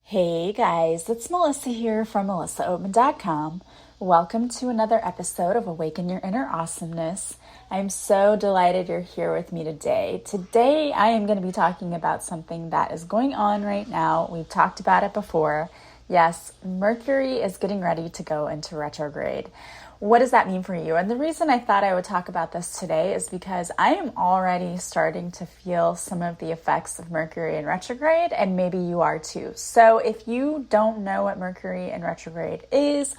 Hey guys, it's Melissa here from melissaoatman.com. Welcome to another episode of Awaken Your Inner Awesomeness. I'm so delighted you're here with me today. Today I am going to be talking about something that is going on right now. We've talked about it before. Yes, Mercury is getting ready to go into retrograde. What does that mean for you? And the reason I thought I would talk about this today is because I am already starting to feel some of the effects of Mercury in retrograde, and maybe you are too. So if you don't know what Mercury in retrograde is,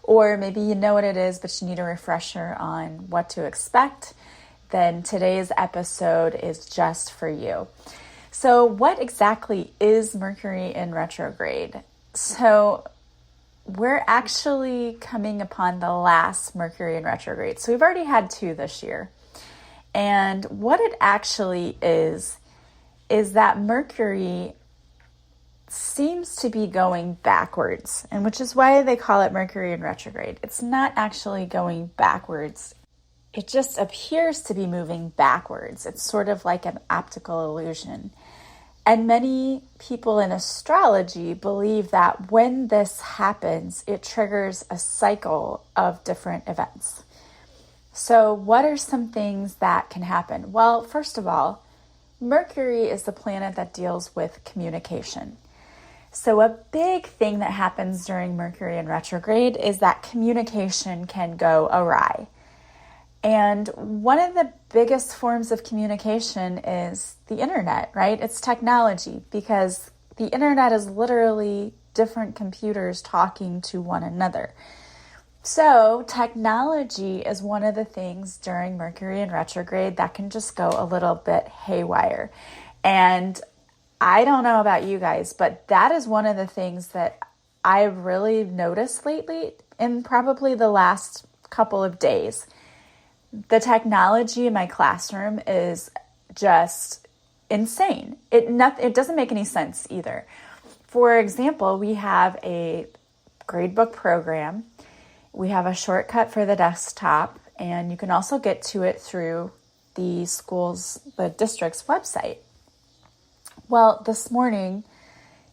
or maybe you know what it is, but you need a refresher on what to expect, then today's episode is just for you. So what exactly is Mercury in retrograde? So we're actually coming upon the last Mercury in retrograde. So we've already had 2 this year. And what it actually is that Mercury seems to be going backwards, and which is why they call it Mercury in retrograde. It's not actually going backwards. It just appears to be moving backwards. It's sort of like an optical illusion. And many people in astrology believe that when this happens, it triggers a cycle of different events. So what are some things that can happen? Well, first of all, Mercury is the planet that deals with communication. So a big thing that happens during Mercury in retrograde is that communication can go awry. And one of the biggest forms of communication is the internet, right? It's technology, because the internet is literally different computers talking to one another. So technology is one of the things during Mercury in retrograde that can just go a little bit haywire. And I don't know about you guys, but that is one of the things that I've really noticed lately in probably the last couple of days. The technology in my classroom is just insane. It doesn't make any sense either. For example, we have a gradebook program. We have a shortcut for the desktop, and you can also get to it through the district's website. Well, this morning,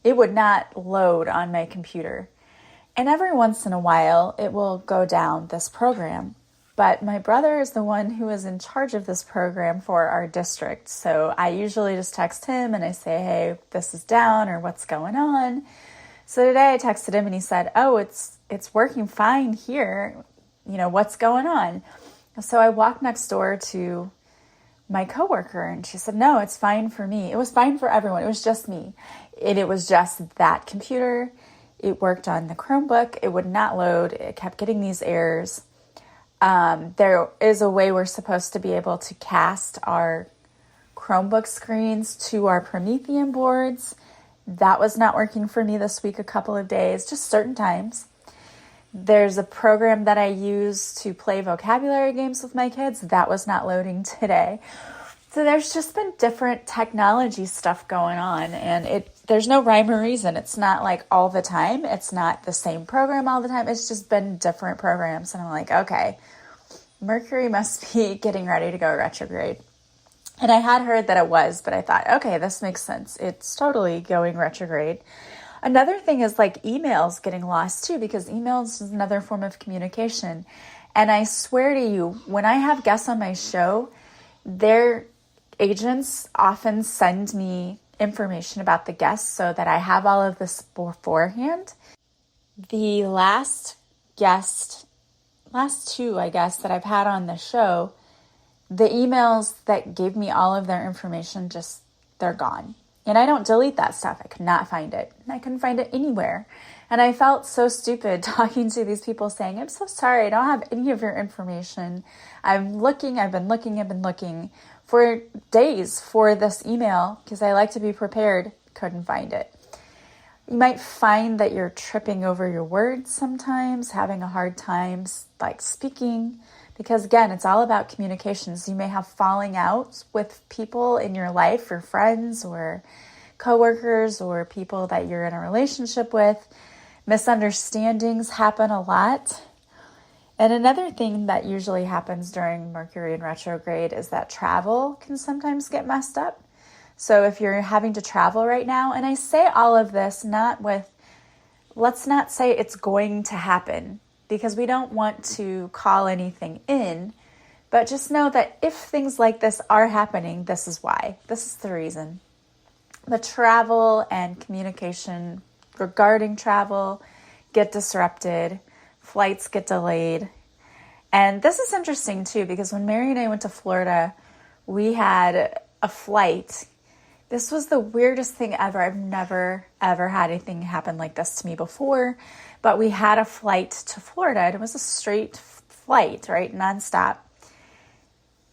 it would not load on my computer. And every once in a while, it will go down this program. But my brother is the one who is in charge of this program for our district. So I usually just text him and I say, hey, this is down, or what's going on? So today I texted him and he said, oh, it's working fine here. What's going on? So I walked next door to my coworker and she said, no, it's fine for me. It was fine for everyone. It was just me. And it was just that computer. It worked on the Chromebook. It would not load. It kept getting these errors. There is a way we're supposed to be able to cast our Chromebook screens to our Promethean boards. That was not working for me this week a couple of days, just certain times. There's a program that I use to play vocabulary games with my kids. That was not loading today. So there's just been different technology stuff going on, and there's no rhyme or reason. It's not like all the time. It's not the same program all the time. It's just been different programs. And I'm like, okay, Mercury must be getting ready to go retrograde. And I had heard that it was, but I thought, okay, this makes sense. It's totally going retrograde. Another thing is like emails getting lost too, because emails is another form of communication. And I swear to you, when I have guests on my show, their agents often send me information about the guests so that I have all of this beforehand. The last 2, I guess, that I've had on the show, the emails that gave me all of their information, they're gone. And I don't delete that stuff. I could not find it. I couldn't find it anywhere. And I felt so stupid talking to these people saying, I'm so sorry, I don't have any of your information. I've been looking for days for this email because I like to be prepared. Couldn't find it. You might find that you're tripping over your words sometimes, having a hard time like speaking, because again, it's all about communications. You may have falling out with people in your life, or friends or coworkers or people that you're in a relationship with. Misunderstandings happen a lot. And another thing that usually happens during Mercury in retrograde is that travel can sometimes get messed up. So if you're having to travel right now, and I say all of this let's not say it's going to happen, because we don't want to call anything in, but just know that if things like this are happening, this is why. This is the reason. The travel and communication regarding travel get disrupted, flights get delayed. And this is interesting too, because when Mary and I went to Florida, we had a flight. This was the weirdest thing ever. I've never, ever had anything happen like this to me before, but we had a flight to Florida, and it was a straight flight, right? Nonstop.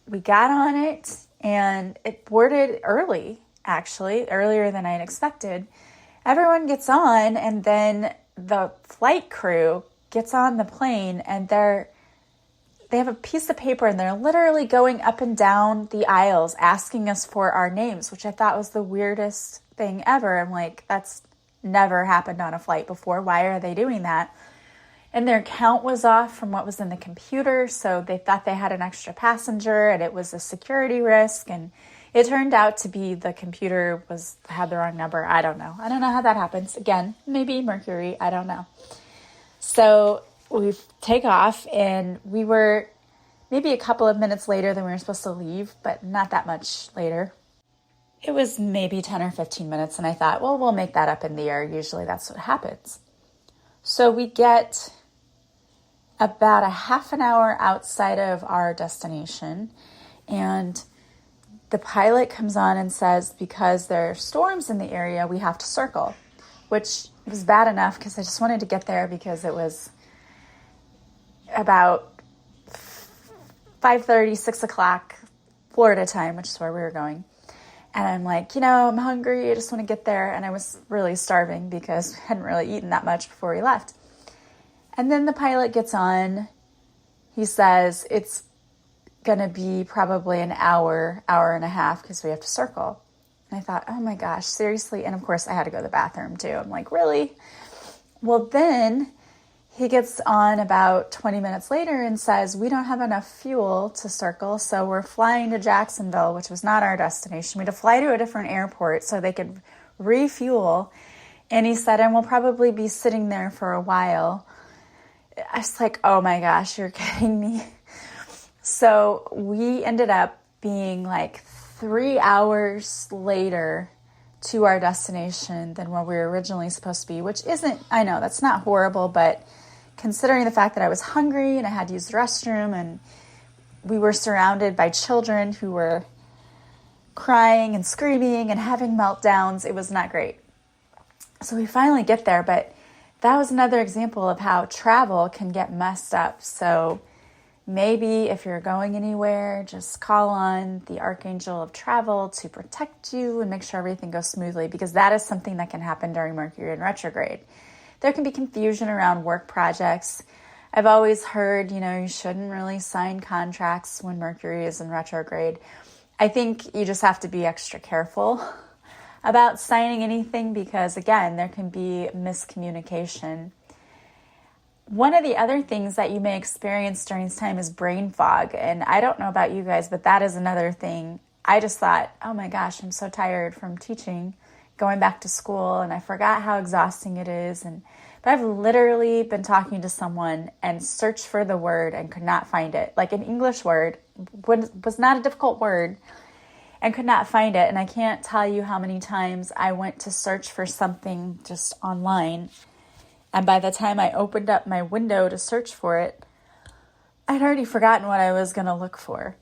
We got on it, and it boarded early, actually, earlier than I had expected. Everyone gets on, and then the flight crew gets on the plane, and they have a piece of paper, and they're literally going up and down the aisles asking us for our names, which I thought was the weirdest thing ever. I'm like, that's never happened on a flight before. Why are they doing that? And their count was off from what was in the computer, so they thought they had an extra passenger, and it was a security risk, and it turned out to be the computer had the wrong number. I don't know how that happens. Again, maybe Mercury, I don't know. So we take off, and we were maybe a couple of minutes later than we were supposed to leave, but not that much later. It was maybe 10 or 15 minutes, and I thought, well, we'll make that up in the air. Usually that's what happens. So we get about a half an hour outside of our destination, and the pilot comes on and says, because there are storms in the area, we have to circle, which was bad enough because I just wanted to get there because it was about 5:30, 6 o'clock Florida time, which is where we were going. And I'm like, I'm hungry. I just want to get there. And I was really starving because I hadn't really eaten that much before we left. And then the pilot gets on. He says it's going to be probably an hour and a half because we have to circle. And I thought, oh my gosh, seriously? And of course I had to go to the bathroom too. I'm like, really? Well, then he gets on about 20 minutes later and says, we don't have enough fuel to circle, so we're flying to Jacksonville, which was not our destination. We had to fly to a different airport so they could refuel. And he said, and we'll probably be sitting there for a while. I was like, oh my gosh, you're kidding me. So we ended up being like 3 hours later to our destination than where we were originally supposed to be, which isn't, I know that's not horrible, but considering the fact that I was hungry and I had to use the restroom and we were surrounded by children who were crying and screaming and having meltdowns, it was not great. So we finally get there, but that was another example of how travel can get messed up. So maybe if you're going anywhere, just call on the Archangel of Travel to protect you and make sure everything goes smoothly, because that is something that can happen during Mercury in retrograde. There can be confusion around work projects. I've always heard, you shouldn't really sign contracts when Mercury is in retrograde. I think you just have to be extra careful about signing anything because, again, there can be miscommunication. One of the other things that you may experience during this time is brain fog. And I don't know about you guys, but that is another thing. I just thought, oh my gosh, I'm so tired from teaching, going back to school, and I forgot how exhausting it is. But I've literally been talking to someone and searched for the word and could not find it. Like an English word was not a difficult word and could not find it. And I can't tell you how many times I went to search for something just online. And by the time I opened up my window to search for it, I'd already forgotten what I was going to look for.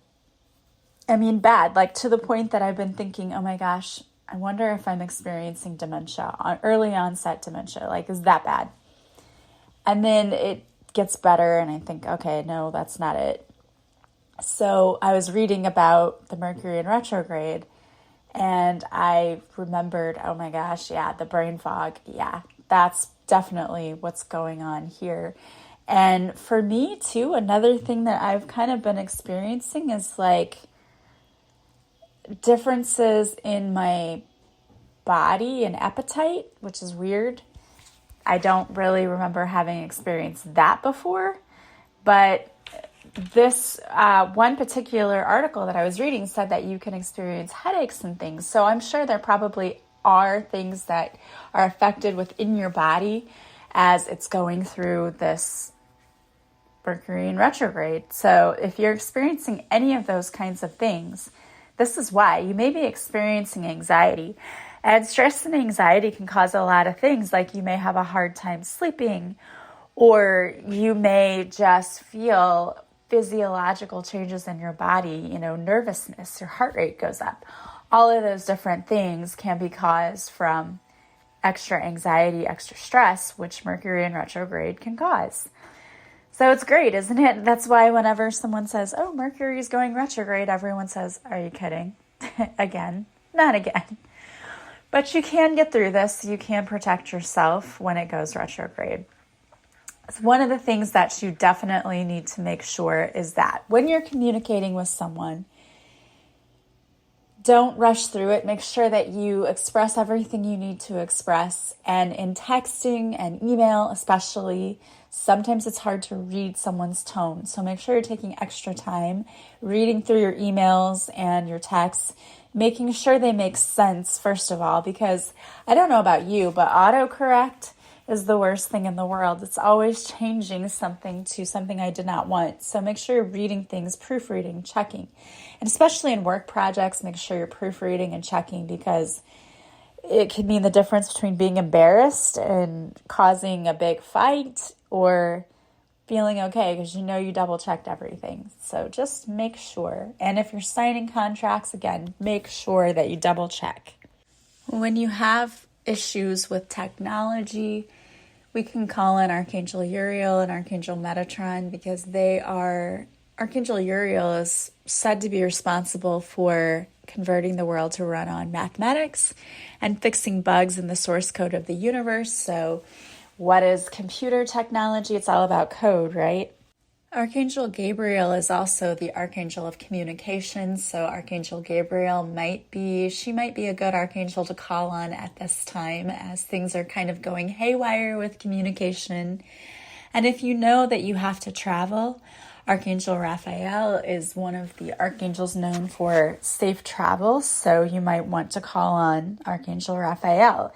I mean, bad, like to the point that I've been thinking, oh my gosh, I wonder if I'm experiencing dementia, early onset dementia. Like, is that bad? And then it gets better and I think, okay, no, that's not it. So I was reading about the Mercury in retrograde and I remembered, oh my gosh, yeah, the brain fog. Yeah, that's definitely what's going on here. And for me too, another thing that I've kind of been experiencing is like differences in my body and appetite, which is weird. I don't really remember having experienced that before, but this one particular article that I was reading said that you can experience headaches and things. So I'm sure there probably are things that are affected within your body as it's going through this Mercury in retrograde. So if you're experiencing any of those kinds of things, this is why. You may be experiencing anxiety. And stress and anxiety can cause a lot of things, like you may have a hard time sleeping, or you may just feel physiological changes in your body, nervousness, your heart rate goes up. All of those different things can be caused from extra anxiety, extra stress, which Mercury in retrograde can cause. So it's great, isn't it? That's why whenever someone says, oh, Mercury is going retrograde, everyone says, are you kidding? Again, not again. But you can get through this. You can protect yourself when it goes retrograde. One of the things that you definitely need to make sure is that when you're communicating with someone, don't rush through it. Make sure that you express everything you need to express. And in texting and email especially, sometimes it's hard to read someone's tone. So make sure you're taking extra time reading through your emails and your texts, making sure they make sense, first of all, because I don't know about you, but autocorrect is the worst thing in the world. It's always changing something to something I did not want. So make sure you're reading things, proofreading, checking. And especially in work projects, make sure you're proofreading and checking, because it can mean the difference between being embarrassed and causing a big fight or feeling okay because you double checked everything. So just make sure. And if you're signing contracts, again, make sure that you double check. When you have issues with technology, we can call in Archangel Uriel and Archangel Metatron, because Archangel Uriel is said to be responsible for converting the world to run on mathematics and fixing bugs in the source code of the universe. So what is computer technology? It's all about code, right? Archangel Gabriel is also the archangel of communication. So Archangel Gabriel might be a good archangel to call on at this time as things are kind of going haywire with communication. And if you know that you have to travel, Archangel Raphael is one of the archangels known for safe travel. So you might want to call on Archangel Raphael.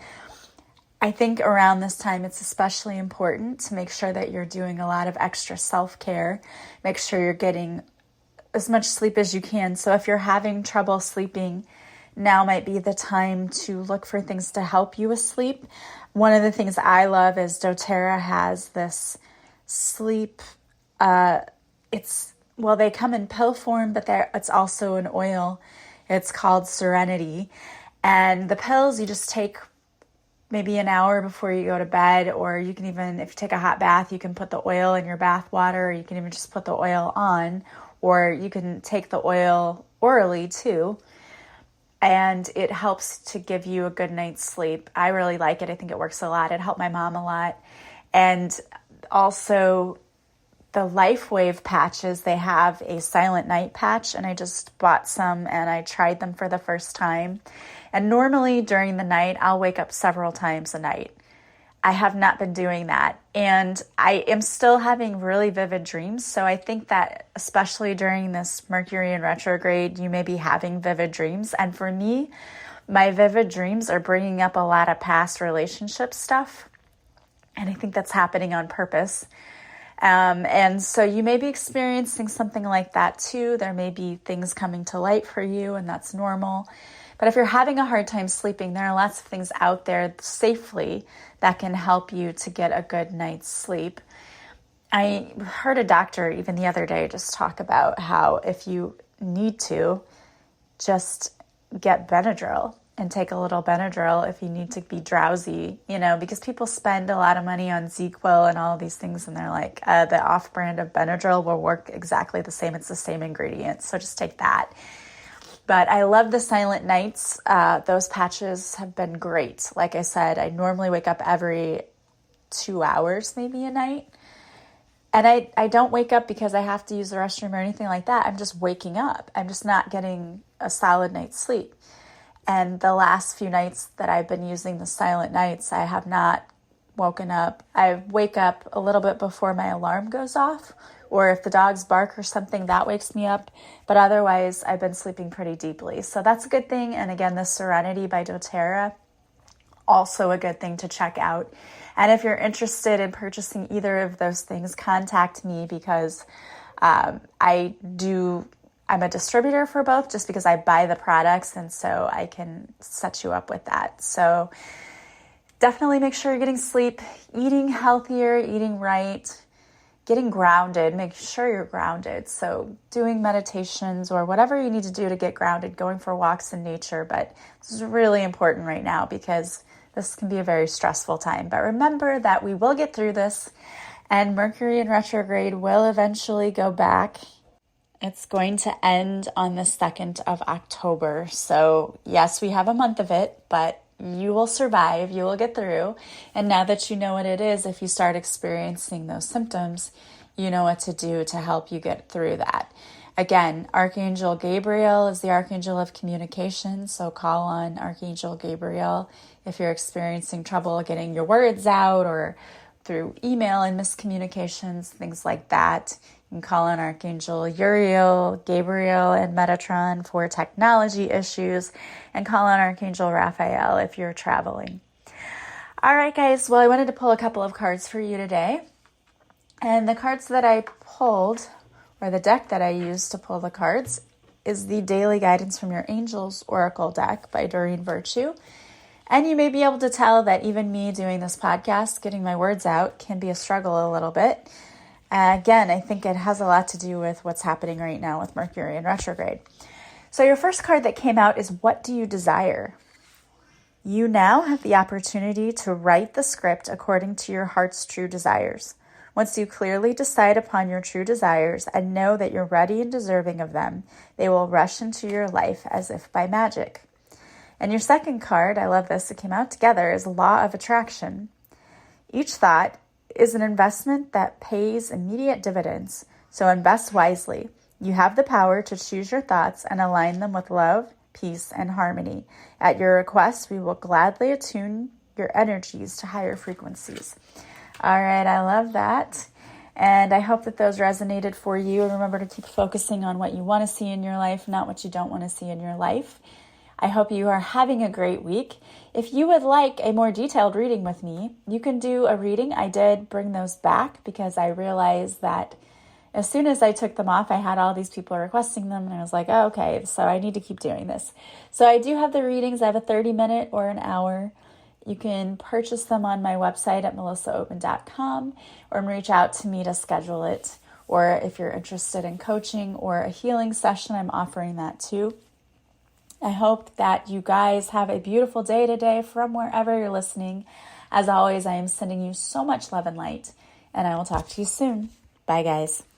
I think around this time, it's especially important to make sure that you're doing a lot of extra self-care. Make sure you're getting as much sleep as you can. So if you're having trouble sleeping, now might be the time to look for things to help you with sleep. One of the things I love is doTERRA has this sleep, they come in pill form, but it's also an oil. It's called Serenity. And the pills you just take maybe an hour before you go to bed, or you can even, if you take a hot bath, you can put the oil in your bath water, or you can even just put the oil on, or you can take the oil orally too. And it helps to give you a good night's sleep. I really like it. I think it works a lot. It helped my mom a lot. And also the Life Wave patches, they have a silent night patch, and I just bought some and I tried them for the first time. And normally during the night, I'll wake up several times a night. I have not been doing that. And I am still having really vivid dreams. So I think that especially during this Mercury in retrograde, you may be having vivid dreams. And for me, my vivid dreams are bringing up a lot of past relationship stuff. And I think that's happening on purpose. And so you may be experiencing something like that too. There may be things coming to light for you, and that's normal. But if you're having a hard time sleeping, there are lots of things out there safely that can help you to get a good night's sleep. I heard a doctor even the other day just talk about how if you need to, just get Benadryl and take a little Benadryl if you need to be drowsy, because people spend a lot of money on ZQuil and all of these things, and they're like, the off-brand of Benadryl will work exactly the same. It's the same ingredients, so just take that. But I love the silent nights. Those patches have been great. Like I said, I normally wake up every 2 hours, maybe a night. And I don't wake up because I have to use the restroom or anything like that. I'm just waking up. I'm just not getting a solid night's sleep. And the last few nights that I've been using the silent nights, I have not woken up. I wake up a little bit before my alarm goes off, or if the dogs bark or something, that wakes me up. But otherwise, I've been sleeping pretty deeply. So that's a good thing. And again, the Serenity by doTERRA, also a good thing to check out. And if you're interested in purchasing either of those things, contact me because I'm a distributor for both just because I buy the products, and so I can set you up with that. So definitely make sure you're getting sleep, eating healthier, eating right, getting grounded. Make sure you're grounded. So doing meditations or whatever you need to do to get grounded, going for walks in nature. But this is really important right now because this can be a very stressful time. But remember that we will get through this, and Mercury in retrograde will eventually go back. It's going to end on the 2nd of October. So yes, we have a month of it, but you will survive. You will get through. And now that you know what it is, if you start experiencing those symptoms, you know what to do to help you get through that. Again, Archangel Gabriel is the Archangel of communication. So call on Archangel Gabriel if you're experiencing trouble getting your words out or through email and miscommunications, things like that. You can call on Archangel Uriel, Gabriel, and Metatron for technology issues, and call on Archangel Raphael if you're traveling. All right, guys. Well, I wanted to pull a couple of cards for you today. And the cards that I pulled, or the deck that I used to pull the cards, is the Daily Guidance from Your Angels Oracle deck by Doreen Virtue. And you may be able to tell that even me doing this podcast, getting my words out, can be a struggle a little bit. Again, I think it has a lot to do with what's happening right now with Mercury in retrograde. So your first card that came out is, what do you desire? You now have the opportunity to write the script according to your heart's true desires. Once you clearly decide upon your true desires and know that you're ready and deserving of them, they will rush into your life as if by magic. And your second card, I love this, it came out together, is Law of Attraction. Each thought is an investment that pays immediate dividends, so invest wisely. You have the power to choose your thoughts and align them with love, peace, and harmony. At your request, we will gladly attune your energies to higher frequencies. All right, I love that. And I hope that those resonated for you. Remember to keep focusing on what you want to see in your life, not what you don't want to see in your life. I hope you are having a great week. If you would like a more detailed reading with me, you can do a reading. I did bring those back because I realized that as soon as I took them off, I had all these people requesting them, and I was like, oh, okay, so I need to keep doing this. So I do have the readings. I have a 30-minute or an hour. You can purchase them on my website at melissaopen.com or reach out to me to schedule it. Or if you're interested in coaching or a healing session, I'm offering that too. I hope that you guys have a beautiful day today from wherever you're listening. As always, I am sending you so much love and light, and I will talk to you soon. Bye, guys.